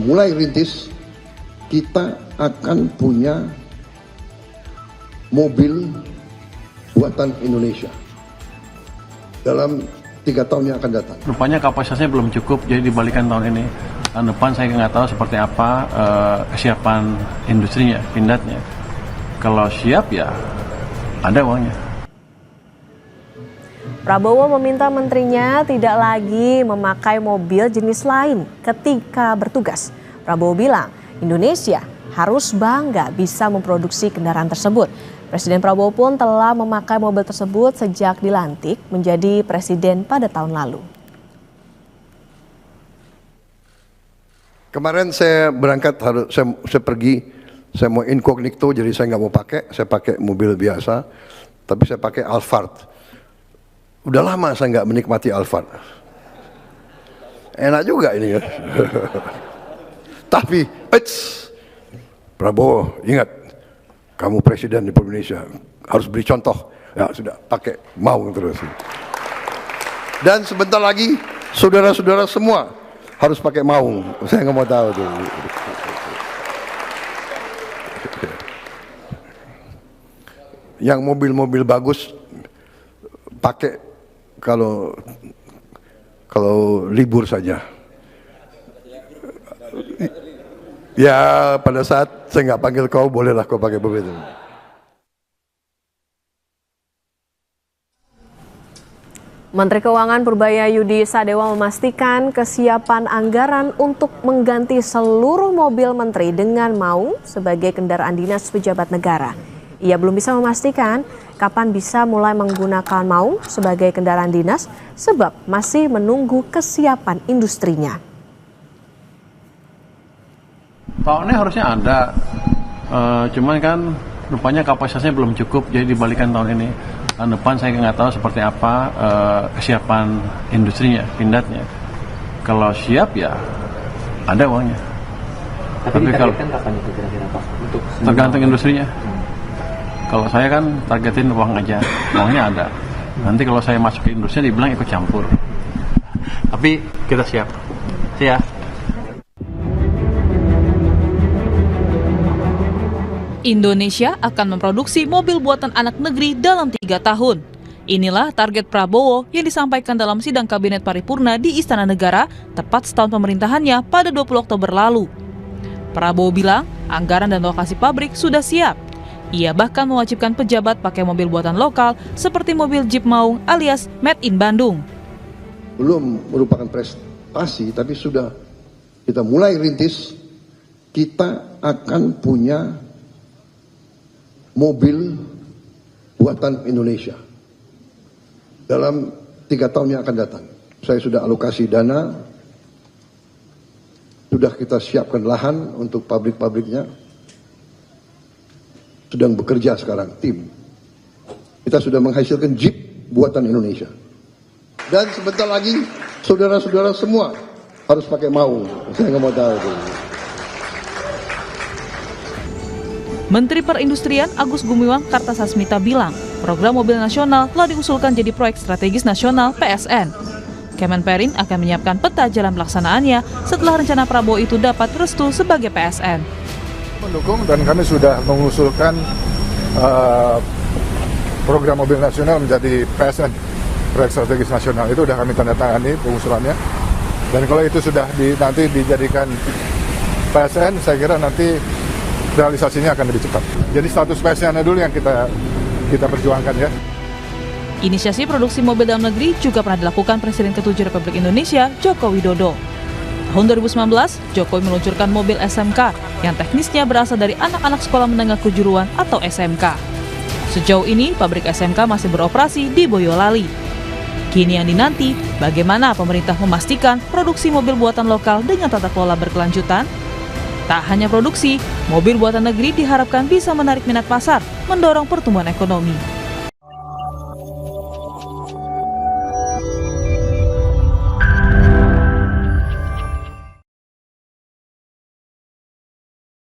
mulai rintis, kita akan punya mobil buatan Indonesia dalam 3 tahun yang akan datang. Rupanya kapasitasnya belum cukup, jadi dibalikan tahun ini. Tahun depan saya nggak tahu seperti apa kesiapan industrinya, Pindadnya. Kalau siap ya ada uangnya. Prabowo meminta menterinya tidak lagi memakai mobil jenis lain ketika bertugas. Prabowo bilang Indonesia harus bangga bisa memproduksi kendaraan tersebut. Presiden Prabowo pun telah memakai mobil tersebut sejak dilantik menjadi presiden pada tahun lalu. Kemarin saya berangkat, saya pergi, saya mau incognito, jadi saya nggak mau pakai, saya pakai mobil biasa, tapi saya pakai Alphard. Udah lama saya nggak menikmati Alphard. Enak juga ini ya. Tapi, Prabowo, ingat, kamu presiden di Indonesia, harus beri contoh. Ya sudah, pakai Maung terus. Dan sebentar lagi, saudara-saudara semua harus pakai Maung. Saya nggak mau tahu tuh. Yang mobil-mobil bagus pakai kalau libur saja. Ya pada saat saya nggak panggil kau, bolehlah kau pakai mobil itu. Menteri Keuangan Purbaya-Yudi Sadewa memastikan kesiapan anggaran untuk mengganti seluruh mobil menteri dengan Maung sebagai kendaraan dinas pejabat negara. Ia belum bisa memastikan kapan bisa mulai menggunakan Maung sebagai kendaraan dinas sebab masih menunggu kesiapan industrinya. Tahunnya harusnya ada, cuman kan rupanya kapasitasnya belum cukup, jadi dibalikan tahun ini. Tahun depan saya nggak tahu seperti apa kesiapan industrinya, Pindadnya. Kalau siap ya ada uangnya. Tapi kalau kapan itu kira-kira Pak? Untuk tergantung industrinya. Kalau saya kan targetin uang aja, uangnya ada. Nanti kalau saya masuk ke industri dibilang ikut campur. Tapi kita siap. Siap. Indonesia akan memproduksi mobil buatan anak negeri dalam 3 tahun. Inilah target Prabowo yang disampaikan dalam sidang Kabinet Paripurna di Istana Negara tepat setahun pemerintahannya pada 20 Oktober lalu. Prabowo bilang anggaran dan lokasi pabrik sudah siap. Ia bahkan mewajibkan pejabat pakai mobil buatan lokal seperti mobil Jeep Maung alias Made in Bandung. Belum merupakan prestasi, tapi sudah kita mulai rintis, kita akan punya mobil buatan Indonesia dalam 3 tahun yang akan datang. Saya sudah alokasi dana, sudah kita siapkan lahan untuk pabrik-pabriknya, sedang bekerja sekarang tim. Kita sudah menghasilkan Jeep buatan Indonesia. Dan sebentar lagi saudara-saudara semua harus pakai Maung. Saya nggak mau tahu itu. Menteri Perindustrian Agus Gumiwang Kartasasmita bilang, program mobil nasional telah diusulkan jadi proyek strategis nasional PSN. Kemenperin akan menyiapkan peta jalan pelaksanaannya setelah rencana Prabowo itu dapat restu sebagai PSN. Mendukung dan kami sudah mengusulkan program mobil nasional menjadi PSN, proyek strategis nasional. Itu sudah kami tanda tangani pengusulannya. Dan kalau itu sudah nanti dijadikan PSN, saya kira nanti realisasinya akan lebih cepat. Jadi status PSN dulu yang kita perjuangkan ya. Inisiasi produksi mobil dalam negeri juga pernah dilakukan Presiden ke-7 Republik Indonesia, Joko Widodo. Tahun 2019, Jokowi meluncurkan mobil SMK yang teknisnya berasal dari anak-anak sekolah menengah kejuruan atau SMK. Sejauh ini, pabrik SMK masih beroperasi di Boyolali. Kini yang dinanti, bagaimana pemerintah memastikan produksi mobil buatan lokal dengan tata kelola berkelanjutan? Tak hanya produksi, mobil buatan negeri diharapkan bisa menarik minat pasar, mendorong pertumbuhan ekonomi.